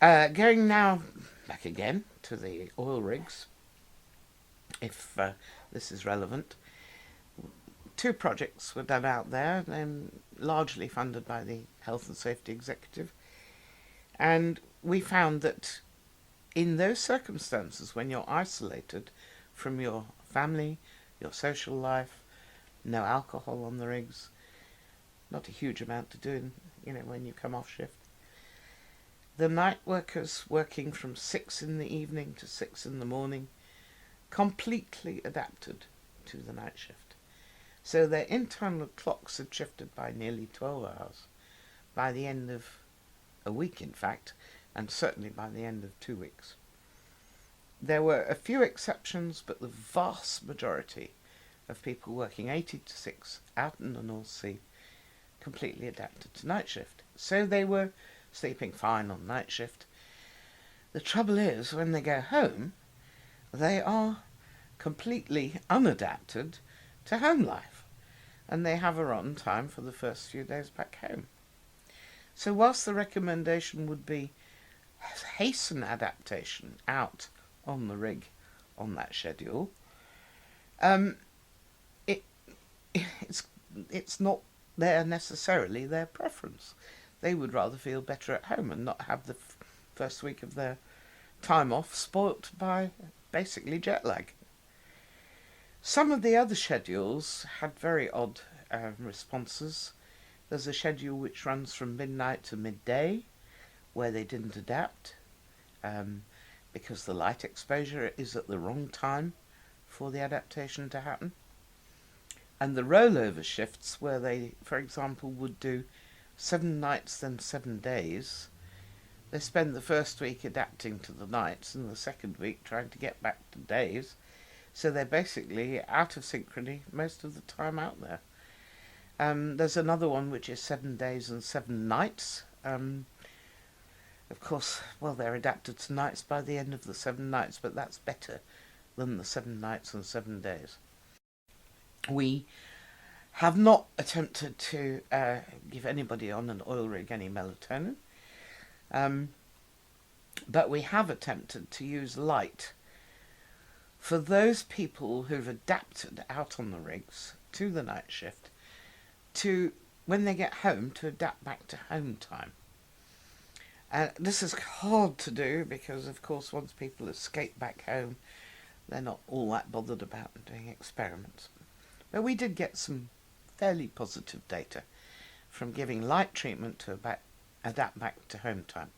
Going now back again to the oil rigs, if this is relevant. Two projects were done out there, largely funded by the Health and Safety Executive, and we found that in those circumstances, when you're isolated from your family, your social life, no alcohol on the rigs, not a huge amount to do, when you come off shift, the night workers working from 6 in the evening to 6 in the morning completely adapted to the night shift. So their internal clocks had shifted by nearly 12 hours by the end of a week, in fact, and certainly by the end of 2 weeks. There were a few exceptions, but the vast majority of people working 80 to 6 out in the North Sea completely adapted to night shift. So they were sleeping fine on night shift. The trouble is, when they go home, they are completely unadapted to home life, and they have a rotten time for the first few days back home. So whilst the recommendation would be hasten adaptation out on the rig on that schedule, it's not necessarily their preference. They would rather feel better at home and not have the first week of their time off spoilt by basically jet lag. Some of the other schedules had very odd responses. There's a schedule which runs from midnight to midday, where they didn't adapt because the light exposure is at the wrong time for the adaptation to happen. And the rollover shifts, where they, for example, would do 7 nights then 7 days, they spend the first week adapting to the nights and the second week trying to get back to days. So they're basically out of synchrony most of the time out there. There's another one which is 7 days and 7 nights. Of course, they're adapted to nights by the end of the 7 nights, but that's better than the 7 nights and 7 days. We have not attempted to give anybody on an oil rig any melatonin, but we have attempted to use light for those people who've adapted out on the rigs to the night shift, to, when they get home, to adapt back to home time. This is hard to do because, of course, once people escape back home, they're not all that bothered about doing experiments. But we did get some fairly positive data from giving light treatment to adapt back to home time.